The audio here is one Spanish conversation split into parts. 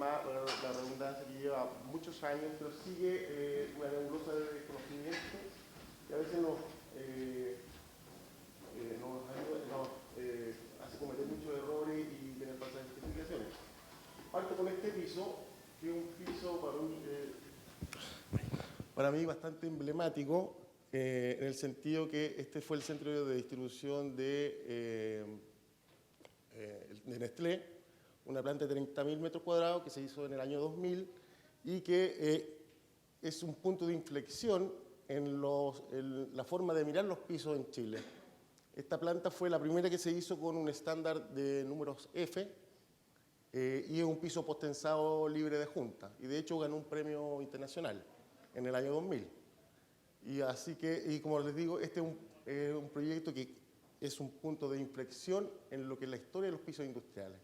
tema, bueno, la redundancia que lleva muchos años, pero sigue una nebulosa de conocimiento que a veces hace cometer muchos errores y tener falsas explicaciones. Parto con este piso, que es un piso para mí bastante emblemático, en el sentido que este fue el centro de distribución de Nestlé, una planta de 30.000 metros cuadrados que se hizo en el año 2000 y que es un punto de inflexión en la forma de mirar los pisos en Chile. Esta planta fue la primera que se hizo con un estándar de números F y es un piso postensado libre de junta. Y de hecho ganó un premio internacional en el año 2000. Y así que, y como les digo, este es un proyecto que es un punto de inflexión en lo que es la historia de los pisos industriales.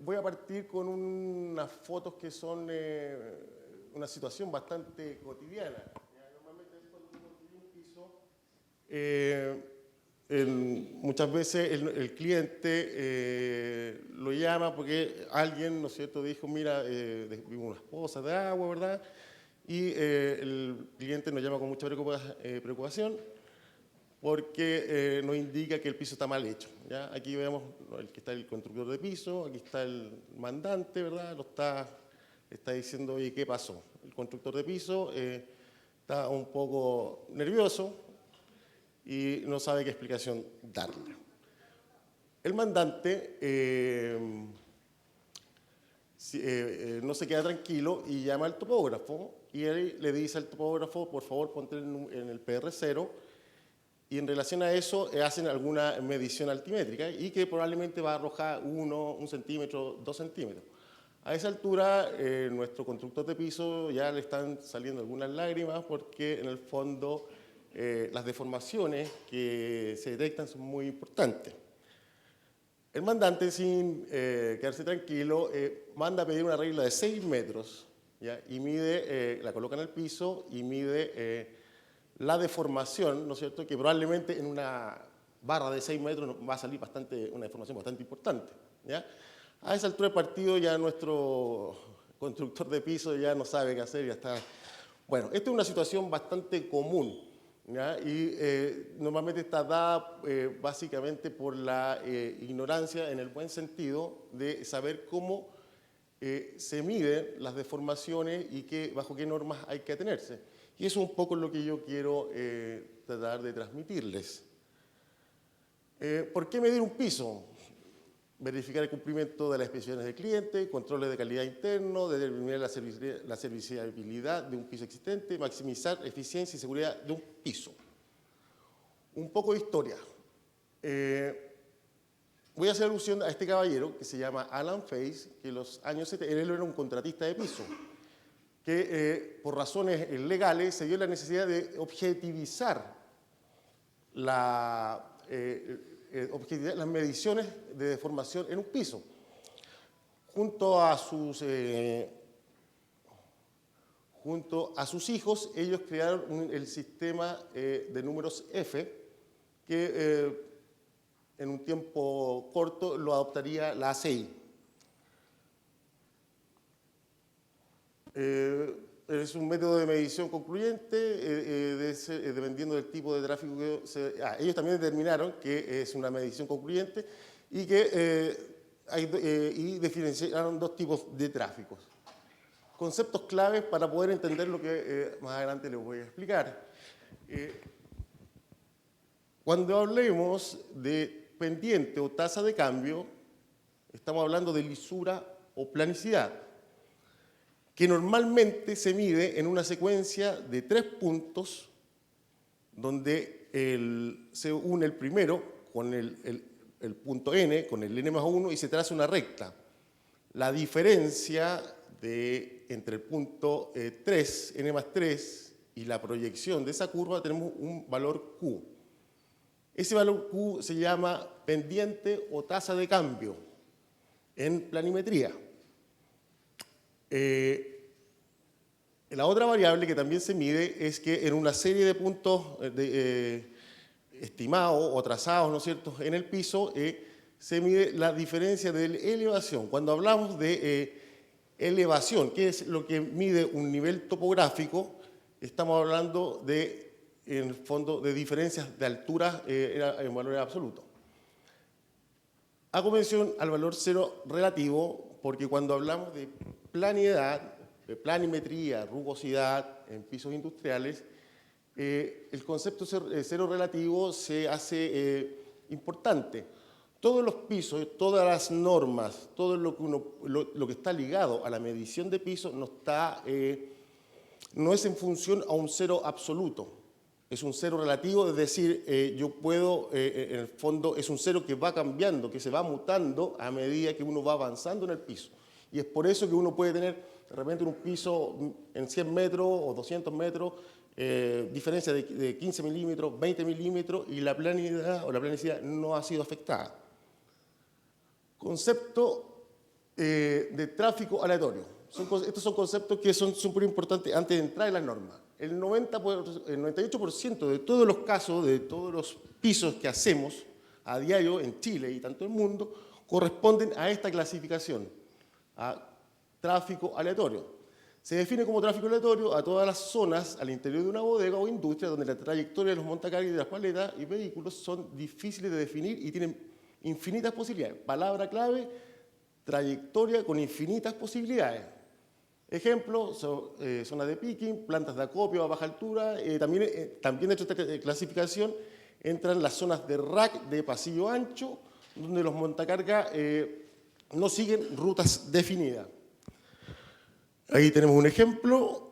Voy a partir con unas fotos que son una situación bastante cotidiana. Normalmente es cuando uno construye un piso, muchas veces el cliente lo llama porque alguien, ¿no es cierto?, dijo, mira, vimos unas pozas de agua, ¿verdad? Y el cliente nos llama con mucha preocupación porque nos indica que el piso está mal hecho, ¿ya? Aquí vemos que está el constructor de piso, aquí está el mandante, ¿verdad? Está diciendo, oye, ¿qué pasó? El constructor de piso está un poco nervioso y no sabe qué explicación darle. El mandante no se queda tranquilo y llama al topógrafo y él le dice al topógrafo, por favor, ponte en el PR0, y en relación a eso hacen alguna medición altimétrica y que probablemente va a arrojar 1 centímetro, 2 centímetros. A esa altura, nuestro constructor de piso ya le están saliendo algunas lágrimas porque en el fondo las deformaciones que se detectan son muy importantes. El mandante, sin quedarse tranquilo, manda a pedir una regla de 6 metros, ¿ya? Y mide, la coloca en el piso y mide la deformación, ¿no es cierto?, que probablemente en una barra de 6 metros va a salir una deformación bastante importante, ¿ya? A esa altura del partido ya nuestro constructor de piso ya no sabe qué hacer, ya está. Bueno, esta es una situación bastante común, ¿ya? Y normalmente está dada básicamente por la ignorancia, en el buen sentido, de saber cómo se miden las deformaciones y bajo qué normas hay que atenerse. Y eso es un poco lo que yo quiero tratar de transmitirles. ¿Por qué medir un piso? Verificar el cumplimiento de las especificaciones del cliente, controles de calidad interno, determinar la serviciabilidad de un piso existente, maximizar eficiencia y seguridad de un piso. Un poco de historia. Voy a hacer alusión a este caballero que se llama Alan Face, que en los años 70, él era un contratista de piso, que por razones legales se dio la necesidad de objetivizar las mediciones de deformación en un piso. Junto a sus hijos, ellos crearon el sistema de números F, que en un tiempo corto lo adoptaría la ACI. Es un método de medición concluyente, dependiendo del tipo de tráfico que ellos también determinaron que es una medición concluyente y y diferenciaron 2 tipos de tráficos. Conceptos claves para poder entender lo que más adelante les voy a explicar. Cuando hablemos de pendiente o tasa de cambio, estamos hablando de lisura o planicidad, que normalmente se mide en una secuencia de 3 puntos, donde se une el primero con el punto n, con el n más 1, y se traza una recta. La diferencia entre el punto 3, n más 3, y la proyección de esa curva, tenemos un valor q. Ese valor q se llama pendiente o tasa de cambio en planimetría. La otra variable que también se mide es que en una serie de puntos estimados o trazados, ¿no es cierto?, en el piso, se mide la diferencia de elevación. Cuando hablamos de elevación, que es lo que mide un nivel topográfico, estamos hablando de, en el fondo, de diferencias de altura en valores absolutos. Hago mención al valor cero relativo porque cuando hablamos de planiedad, de planimetría, rugosidad en pisos industriales, el concepto cero relativo se hace importante. Todos los pisos, todas las normas, todo lo que está ligado a la medición de pisos no es en función a un cero absoluto. Es un cero relativo, es decir, yo puedo, en el fondo, es un cero que va cambiando, que se va mutando a medida que uno va avanzando en el piso. Y es por eso que uno puede tener, de repente, un piso en 100 metros o 200 metros, diferencia de 15 milímetros, 20 milímetros, y la planicidad o la planicidad no ha sido afectada. Concepto de tráfico aleatorio. Estos son conceptos que son súper importantes antes de entrar en las normas. El 98% de todos los casos, de todos los pisos que hacemos a diario en Chile y tanto en el mundo, corresponden a esta clasificación, a tráfico aleatorio. Se define como tráfico aleatorio a todas las zonas al interior de una bodega o industria donde la trayectoria de los montacargas y de las paletas y vehículos son difíciles de definir y tienen infinitas posibilidades. Palabra clave, trayectoria con infinitas posibilidades. Ejemplo, zonas de picking, plantas de acopio a baja altura. También dentro de esta clasificación entran las zonas de rack de pasillo ancho, donde los montacargas no siguen rutas definidas. Ahí tenemos un ejemplo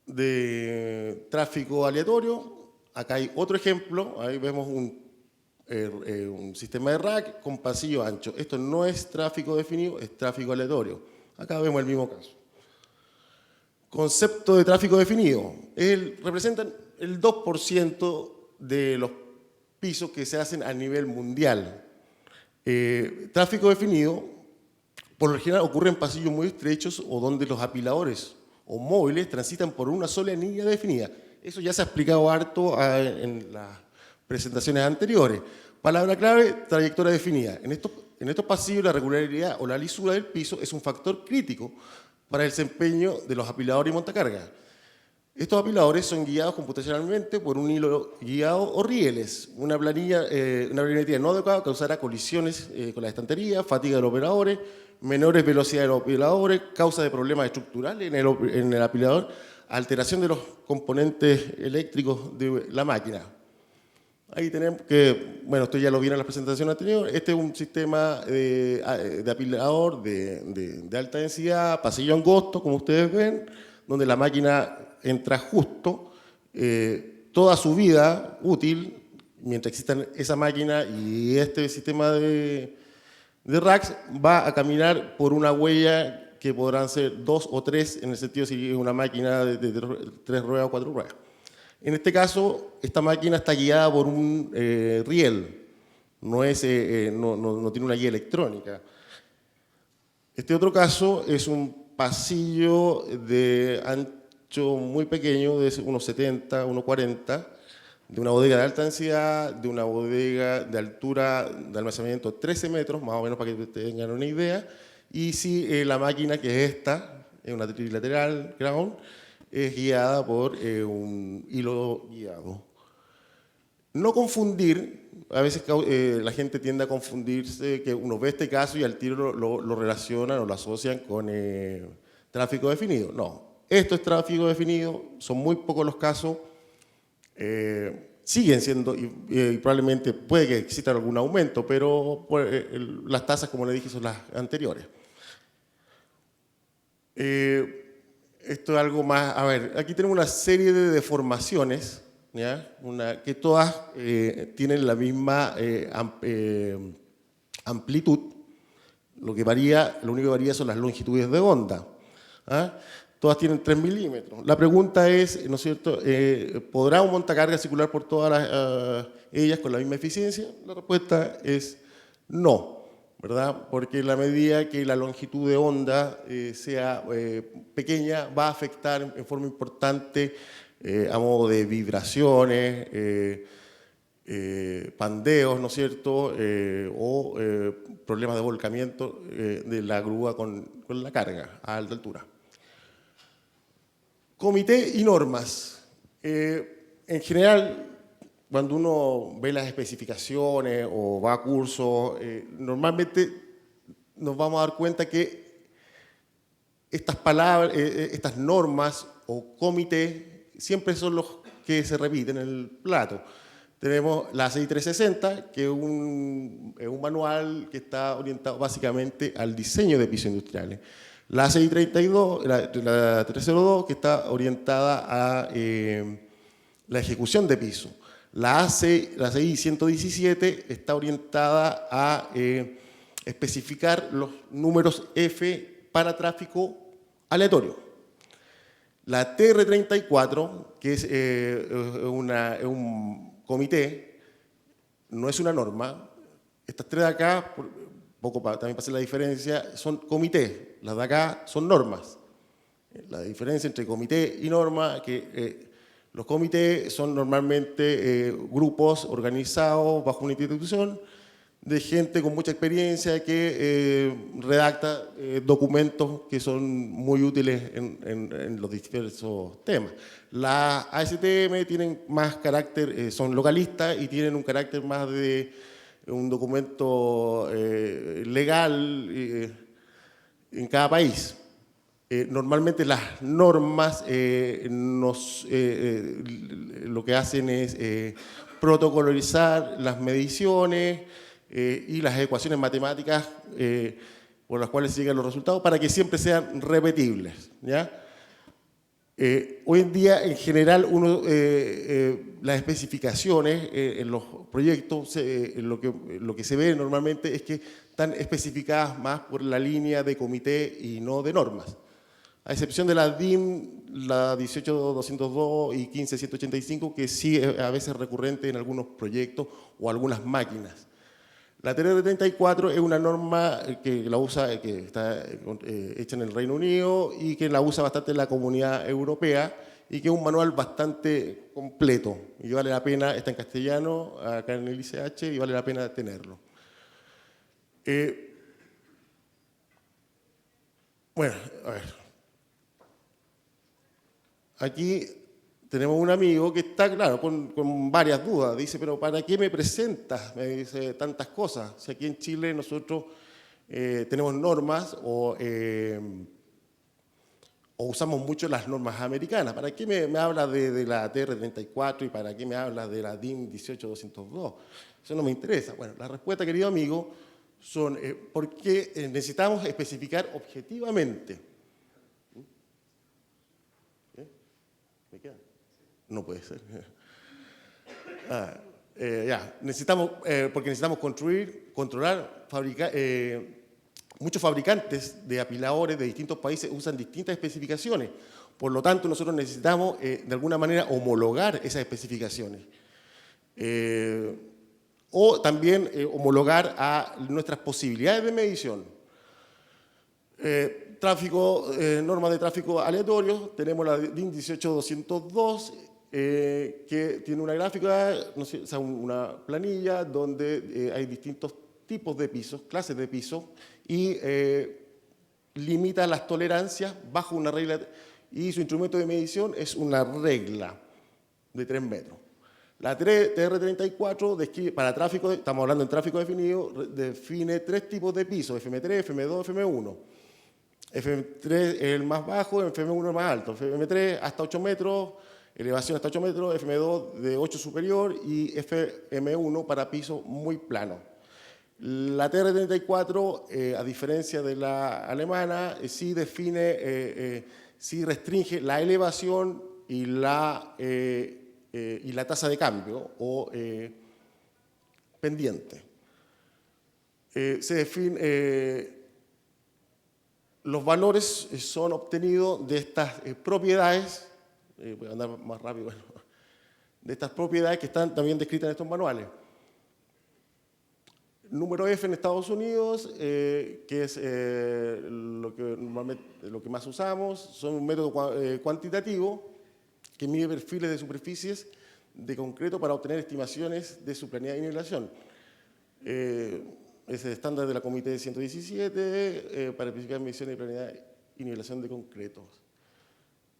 de tráfico aleatorio. Acá hay otro ejemplo. Ahí vemos un sistema de rack con pasillo ancho. Esto no es tráfico definido, es tráfico aleatorio. Acá vemos el mismo caso. Concepto de tráfico definido. Representan el 2% de los pisos que se hacen a nivel mundial. Tráfico definido, por lo general, ocurre en pasillos muy estrechos o donde los apiladores o móviles transitan por una sola línea definida. Eso ya se ha explicado harto en las presentaciones anteriores. Palabra clave, trayectoria definida. En estos pasillos la regularidad o la lisura del piso es un factor crítico para el desempeño de los apiladores y montacargas. Estos apiladores son guiados computacionalmente por un hilo guiado o rieles. Una planimetría no adecuada causará colisiones con las estanterías, fatiga de los operadores, menores velocidades de los apiladores, causa de problemas estructurales en el apilador, alteración de los componentes eléctricos de la máquina. Ahí tenemos que, bueno, esto ya lo vieron en la presentación anterior, este es un sistema de apilador de alta densidad, pasillo angosto, como ustedes ven, donde la máquina entra justo, toda su vida útil, mientras exista esa máquina y este sistema de racks, va a caminar por una huella que podrán ser 2 o 3, en el sentido si es una máquina de 3 ruedas o 4 ruedas. En este caso, esta máquina está guiada por un riel, no tiene una guía electrónica. Este otro caso es un pasillo de ancho muy pequeño, de unos 70, unos 40, de una bodega de alta densidad, de una bodega de altura de almacenamiento 13 metros, más o menos para que tengan una idea, y si la máquina, que es esta, es una trilateral ground, es guiada por un hilo guiado. No confundir, a veces la gente tiende a confundirse, que uno ve este caso y al tiro lo relacionan o lo asocian con tráfico definido. No, esto es tráfico definido, son muy pocos los casos, siguen siendo, y probablemente puede que exista algún aumento, pero las tasas, como le dije, son las anteriores. Esto es algo más, a ver, aquí tenemos una serie de deformaciones, ¿ya? Que todas tienen la misma amplitud, lo único que varía son las longitudes de onda. ¿Ah? Todas tienen 3 milímetros. La pregunta es, ¿no es cierto?, ¿podrá un montacargas circular por todas ellas con la misma eficiencia? La respuesta es no, ¿verdad? Porque en la medida que la longitud de onda sea pequeña, va a afectar en forma importante a modo de vibraciones, pandeos, ¿no es cierto?, o problemas de volcamiento de la grúa con la carga a alta altura. Comité y normas. En general, cuando uno ve las especificaciones o va a cursos, normalmente nos vamos a dar cuenta que estas palabras, estas normas o comité siempre son los que se repiten en el plato. Tenemos la ACI 360, que es un manual que está orientado básicamente al diseño de pisos industriales. La ACI 32, la 302, que está orientada a la ejecución de pisos. La ACI 117 está orientada a especificar los números F para tráfico aleatorio. La TR34, que es un comité, no es una norma. Estas tres de acá, también para hacer la diferencia, son comités. Las de acá son normas. La diferencia entre comité y norma, que los comités son normalmente grupos organizados bajo una institución de gente con mucha experiencia que redacta documentos que son muy útiles en los diversos temas. Las ASTM tienen más carácter, son localistas y tienen un carácter más de un documento legal en cada país. Normalmente las normas lo que hacen es protocolarizar las mediciones y las ecuaciones matemáticas por las cuales se llegan los resultados para que siempre sean repetibles, ¿ya? Hoy en día, en general, las especificaciones en los proyectos, lo que se ve normalmente es que están especificadas más por la línea de comité y no de normas. A excepción de la DIN, la 18202 y 15185, que sí es a veces recurrente en algunos proyectos o algunas máquinas. La TR34 es una norma que está hecha en el Reino Unido y que la usa bastante la Comunidad Europea y que es un manual bastante completo y vale la pena, está en castellano acá en el ICH y vale la pena tenerlo. Bueno, a ver. Aquí tenemos un amigo que está, claro, con varias dudas. Dice, pero ¿para qué me presentas? Me dice tantas cosas. Si aquí en Chile nosotros tenemos normas o usamos mucho las normas americanas. ¿Para qué me hablas de la TR34 y para qué me hablas de la DIN 18202? Eso no me interesa. Bueno, la respuesta, querido amigo, son porque necesitamos especificar objetivamente. ¿Me queda? No puede ser. Porque necesitamos controlar, fabricar. Muchos fabricantes de apiladores de distintos países usan distintas especificaciones. Por lo tanto, nosotros necesitamos, de alguna manera, homologar esas especificaciones. O también homologar a nuestras posibilidades de medición. Normas de tráfico aleatorio, tenemos la DIN 18202, que tiene una gráfica, una planilla donde hay distintos tipos de pisos, clases de pisos, y limita las tolerancias bajo una regla, y su instrumento de medición es una regla de 3 metros. La TR34, para tráfico, estamos hablando en tráfico definido, define 3 tipos de pisos, FM3, FM2, FM1. FM3 es el más bajo, FM1 es el más alto. FM3 hasta 8 metros, elevación hasta 8 metros, FM2 de 8 superior y FM1 para piso muy plano. La TR34, a diferencia de la alemana, sí define, sí restringe la elevación y la tasa de cambio o pendiente. Se define... Los valores son obtenidos de estas propiedades, voy a andar más rápido, bueno, de estas propiedades que están también descritas en estos manuales. Número F en Estados Unidos, que es lo que más usamos, son un método cuantitativo que mide perfiles de superficies de concreto para obtener estimaciones de su planidad de nivelación. Es el estándar de la Comité 117 para especificar mediciones de planidad y nivelación de concretos.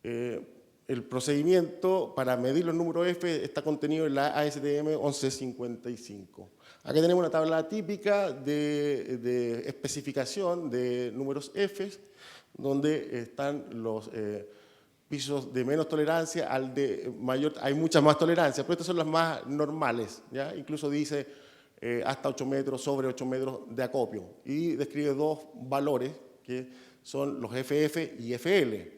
El procedimiento para medir los números F está contenido en la ASTM 1155. Acá tenemos una tabla típica de especificación de números F, donde están los pisos de menos tolerancia al de mayor. Hay muchas más tolerancias, pero estas son las más normales, ¿ya? Incluso dice hasta 8 metros, sobre 8 metros de acopio. Y describe dos valores, que son los FF y FL.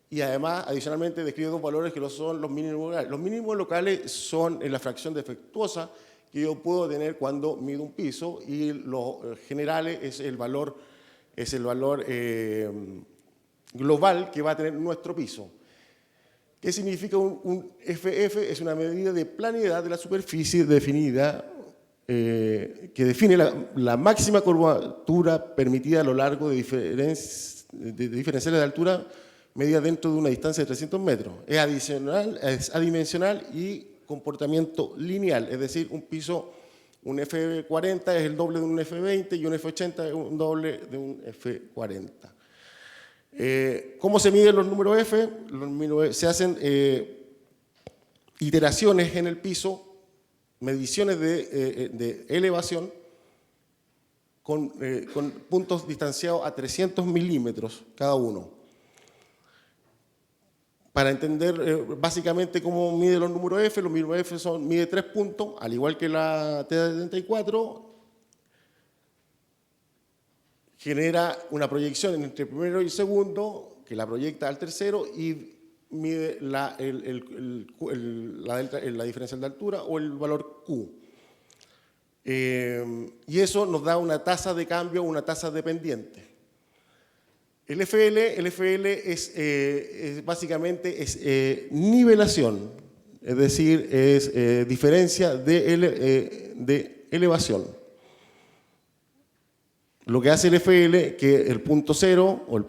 Y además, adicionalmente, describe dos valores que son los mínimos locales. Los mínimos locales son en la fracción defectuosa que yo puedo tener cuando mido un piso, y los generales es el valor global que va a tener nuestro piso. ¿Qué significa un FF? Es una medida de planidad de la superficie definida, que define la máxima curvatura permitida a lo largo de diferenciales de altura medida dentro de una distancia de 300 metros. Es adimensional y comportamiento lineal, es decir, un piso, un F40 es el doble de un F20 y un F80 es un doble de un F40. ¿Cómo se miden los números F? Se hacen iteraciones en el piso, mediciones de elevación con puntos distanciados a 300 milímetros cada uno. Para entender básicamente cómo mide los números F, los números F mide 3 puntos, al igual que la TD34, genera una proyección entre el primero y el segundo, que la proyecta al tercero, y mide la diferencia de altura o el valor Q. Y eso nos da una tasa de cambio, una tasa dependiente. El FL es básicamente nivelación, es decir, es diferencia de elevación. Lo que hace el FL, que el punto cero o el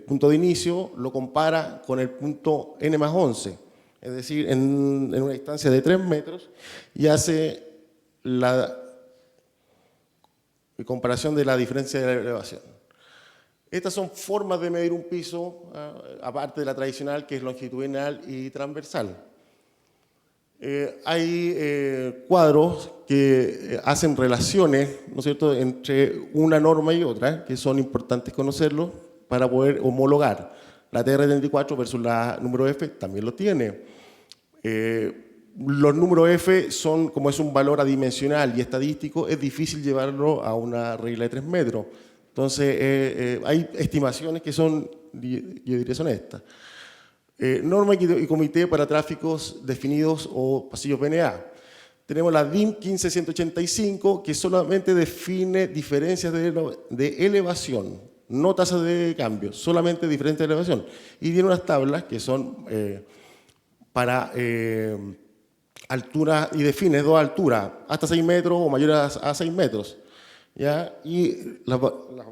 punto de inicio lo compara con el punto n más 11, es decir, en una distancia de 3 metros, y hace la comparación de la diferencia de la elevación. Estas son formas de medir un piso, aparte de la tradicional, que es longitudinal y transversal. Hay cuadros que hacen relaciones, ¿no es cierto?, entre una norma y otra, que son importantes conocerlos para poder homologar. La TR34 versus la número F también lo tiene. Los números F son, como es un valor adimensional y estadístico, es difícil llevarlo a una regla de 3 metros. Entonces, hay estimaciones que son, yo diría, son estas. Norma y comité para tráficos definidos o pasillos PNA. Tenemos la DIN 15185, que solamente define diferencias de elevación, no tasas de cambio, solamente diferencias de elevación. Y tiene unas tablas que son para altura, y define dos alturas, hasta 6 metros o mayores a 6 metros. ¿Ya? Y las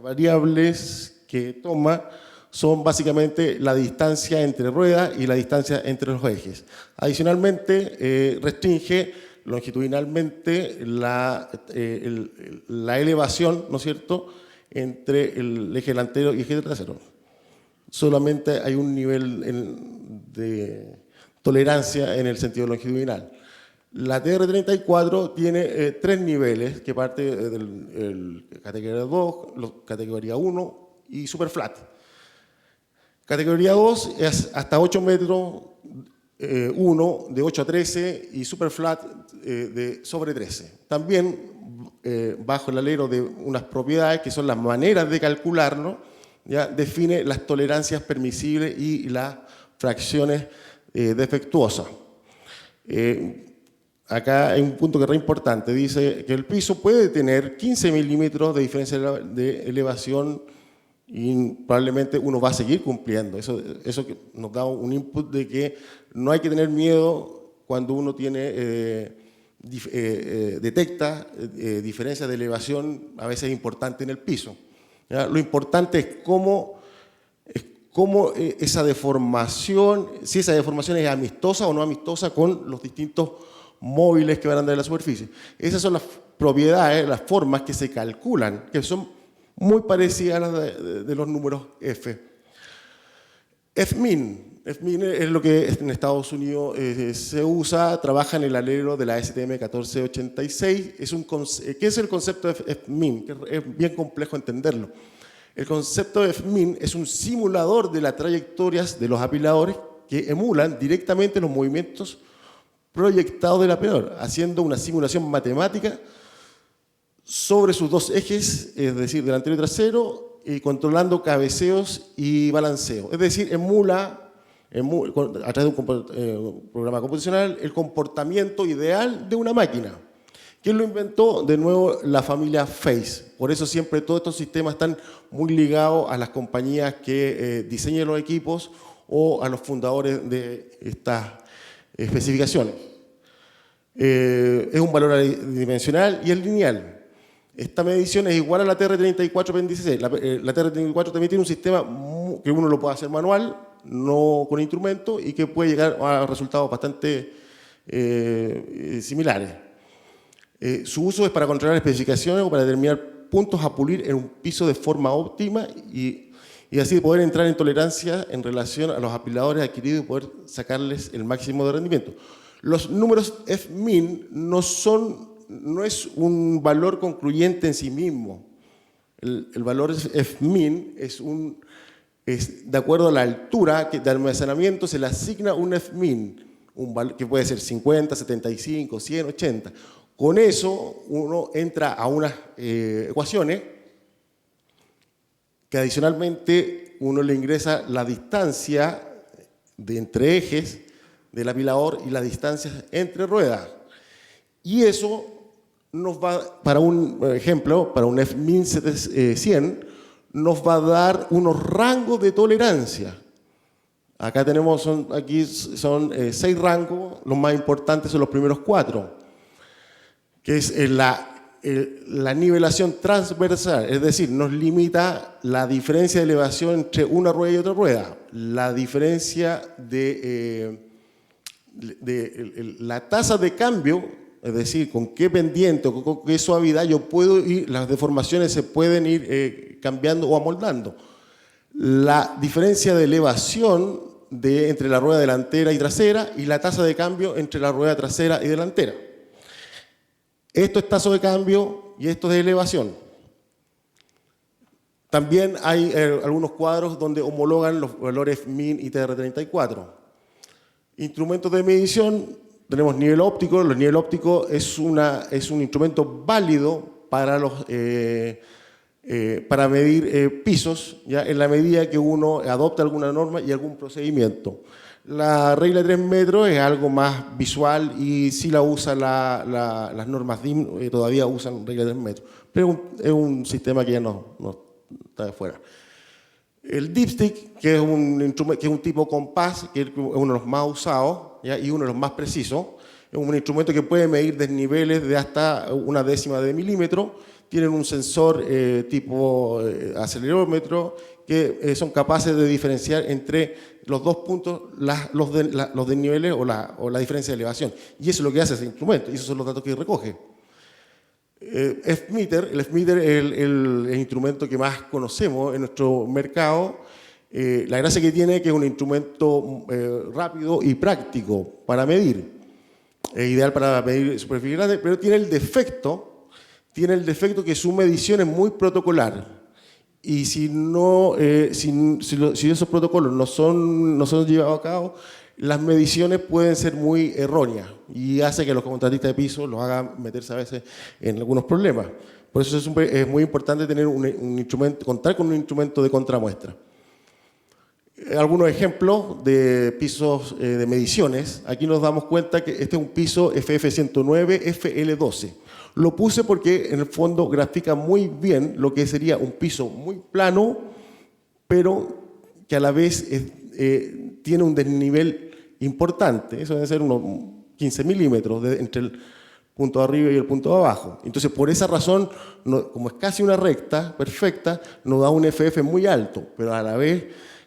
variables que toma son básicamente la distancia entre ruedas y la distancia entre los ejes. Adicionalmente, restringe longitudinalmente la elevación, ¿no es cierto?, entre el eje delantero y el eje trasero. Solamente hay un nivel de tolerancia en el sentido longitudinal. La TR34 tiene 3 niveles, que parte del categoría 2, categoría 1 y superflat. Categoría 2 es hasta 8 metros, 1 de 8 a 13 y superflat de sobre 13. También bajo el alero de unas propiedades que son las maneras de calcularlo, ya define las tolerancias permisibles y las fracciones defectuosas. Acá hay un punto que es re importante, dice que el piso puede tener 15 milímetros de diferencia de elevación y probablemente uno va a seguir cumpliendo. Eso nos da un input de que no hay que tener miedo cuando uno detecta diferencias de elevación a veces importantes en el piso. ¿Ya? Lo importante es cómo cómo esa deformación, si esa deformación es amistosa o no amistosa con los distintos móviles que van a andar en la superficie. Esas son las propiedades, las formas que se calculan, que son muy parecidas a las de los números F. Fmin es lo que en Estados Unidos se usa, trabaja en el alero de la STM 1486. ¿Qué es el concepto de Fmin? Que es bien complejo entenderlo. El concepto de Fmin es un simulador de las trayectorias de los apiladores que emulan directamente los movimientos proyectados del apilador, haciendo una simulación matemática sobre sus dos ejes, es decir, delantero y trasero, y controlando cabeceos y balanceo. Es decir, emula a través de un programa computacional el comportamiento ideal de una máquina. ¿Quién lo inventó? De nuevo, la familia Face. Por eso siempre todos estos sistemas están muy ligados a las compañías que diseñan los equipos o a los fundadores de estas especificaciones. Es un valor adimensional y es lineal. Esta medición es igual a la TR34-26. La TR34 también tiene un sistema que uno lo puede hacer manual, no con instrumento, y que puede llegar a resultados bastante similares. Su uso es para controlar especificaciones o para determinar puntos a pulir en un piso de forma óptima y así poder entrar en tolerancia en relación a los apiladores adquiridos y poder sacarles el máximo de rendimiento. Los números Fmin no es un valor concluyente en sí mismo. El valor Fmin es de acuerdo a la altura de almacenamiento se le asigna un Fmin, que puede ser 50, 75, 100, 80. Con eso uno entra a unas ecuaciones que adicionalmente uno le ingresa la distancia de entre ejes del apilador y la distancia entre ruedas. Y eso nos va, para un ejemplo, para un Fmin 100, nos va a dar unos rangos de tolerancia. Acá tenemos, son 6 rangos, los más importantes son los primeros 4, que es la nivelación transversal, es decir, nos limita la diferencia de elevación entre una rueda y otra rueda, la diferencia de la tasa de cambio, es decir, con qué pendiente o con qué suavidad yo puedo ir, las deformaciones se pueden ir cambiando o amoldando. La diferencia de elevación entre la rueda delantera y trasera y la tasa de cambio entre la rueda trasera y delantera. Esto es tasa de cambio y esto es de elevación. También hay algunos cuadros donde homologan los valores Min y TR34. Instrumentos de medición, tenemos nivel óptico. El nivel óptico es un instrumento válido para medir pisos, ¿ya? En la medida que uno adopta alguna norma y algún procedimiento. La regla de 3 metros es algo más visual y sí la usa las normas DIN, todavía usan regla de 3 metros. Pero es un sistema que ya no está de fuera. El dipstick, que es un tipo compás, que es uno de los más usados, ¿ya? Y uno de los más precisos, es un instrumento que puede medir desniveles de hasta 1/10 de milímetro. Tienen un sensor tipo acelerómetro que son capaces de diferenciar entre los dos puntos los desniveles o la diferencia de elevación. Y eso es lo que hace ese instrumento, y esos son los datos que recoge. F-meter, el F-meter es el instrumento que más conocemos en nuestro mercado. La gracia que tiene es que es un instrumento rápido y práctico para medir. Es ideal para medir superficies grandes, pero tiene el defecto que su medición es muy protocolar. Y si esos protocolos no son llevados a cabo, las mediciones pueden ser muy erróneas y hace que los contratistas de piso los hagan meterse a veces en algunos problemas. Por eso es muy importante tener contar con un instrumento de contramuestra. Algunos ejemplos de pisos de mediciones. Aquí nos damos cuenta que este es un piso FF109 FL12. Lo puse porque en el fondo grafica muy bien lo que sería un piso muy plano, pero que a la vez tiene un desnivel importante. Eso debe ser unos 15 milímetros entre el punto de arriba y el punto de abajo. Entonces, por esa razón, como es casi una recta perfecta, nos da un FF muy alto, pero a la vez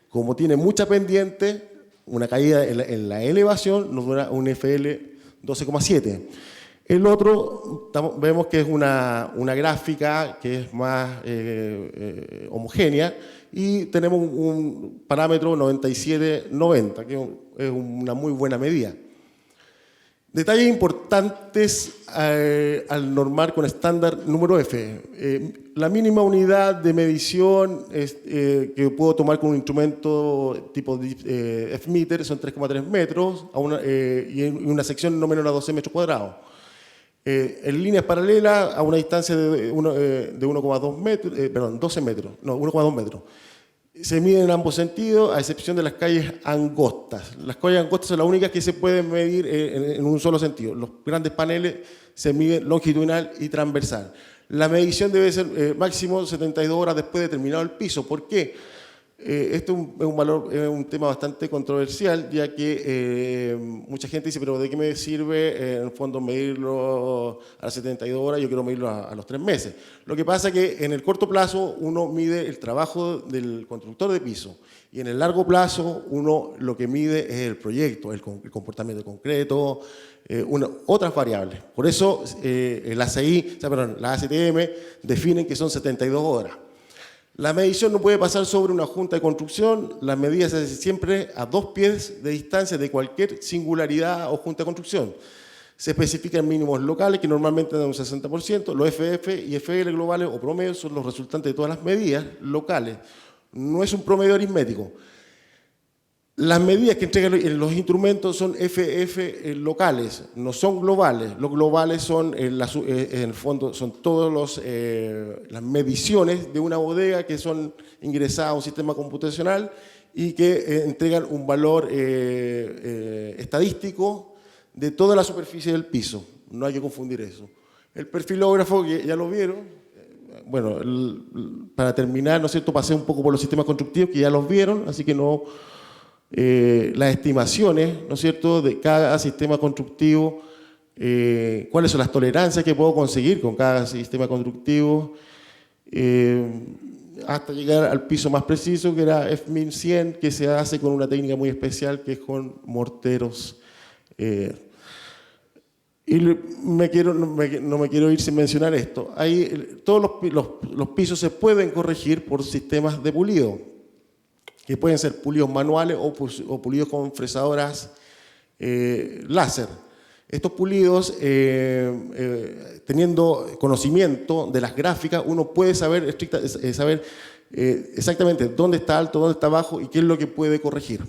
Como tiene mucha pendiente, una caída en la elevación nos da un FL 12,7. El otro, vemos que es una gráfica que es más homogénea y tenemos un parámetro 97-90, que es una muy buena medida. Detalles importantes al normar con estándar número F. La mínima unidad de medición que puedo tomar con un instrumento tipo F-meter son 3,3 metros y una sección no menor a 12 metros cuadrados. En líneas paralelas a una distancia de 1,2 metros, perdón, 12 metros, no, 1,2 metros. Se miden en ambos sentidos, a excepción de las calles angostas. Las calles angostas son las únicas que se pueden medir en un solo sentido. Los grandes paneles se miden longitudinal y transversal. La medición debe ser máximo 72 horas después de terminado el piso. ¿Por qué? Esto es un tema bastante controversial, ya que mucha gente dice, pero ¿de qué me sirve en el fondo medirlo a las 72 horas? Yo quiero medirlo a los 3 meses. Lo que pasa es que en el corto plazo uno mide el trabajo del constructor de piso y en el largo plazo uno lo que mide es el proyecto, el comportamiento concreto, otras variables. Por eso las ACTM definen que son 72 horas. La medición no puede pasar sobre una junta de construcción, las medidas se hacen siempre a 2 pies de distancia de cualquier singularidad o junta de construcción. Se especifican mínimos locales que normalmente dan un 60%, los FF y FL globales o promedios son los resultantes de todas las medidas locales. No es un promedio aritmético. Las medidas que entregan los instrumentos son FF locales, no son globales. Los globales son, en el fondo, son todas las mediciones de una bodega que son ingresadas a un sistema computacional y que entregan un valor estadístico de toda la superficie del piso. No hay que confundir eso. El perfilógrafo, que ya lo vieron, bueno, para terminar, ¿no es cierto?, pasé un poco por los sistemas constructivos que ya los vieron, así que no... las estimaciones, ¿no es cierto?, de cada sistema constructivo, cuáles son las tolerancias que puedo conseguir con cada sistema constructivo, hasta llegar al piso más preciso, que era F1100, que se hace con una técnica muy especial, que es con morteros. Y no me quiero ir sin mencionar esto. Todos los pisos se pueden corregir por sistemas de pulido, que pueden ser pulidos manuales o pulidos con fresadoras láser. Estos pulidos, teniendo conocimiento de las gráficas, uno puede saber exactamente dónde está alto, dónde está bajo y qué es lo que puede corregir.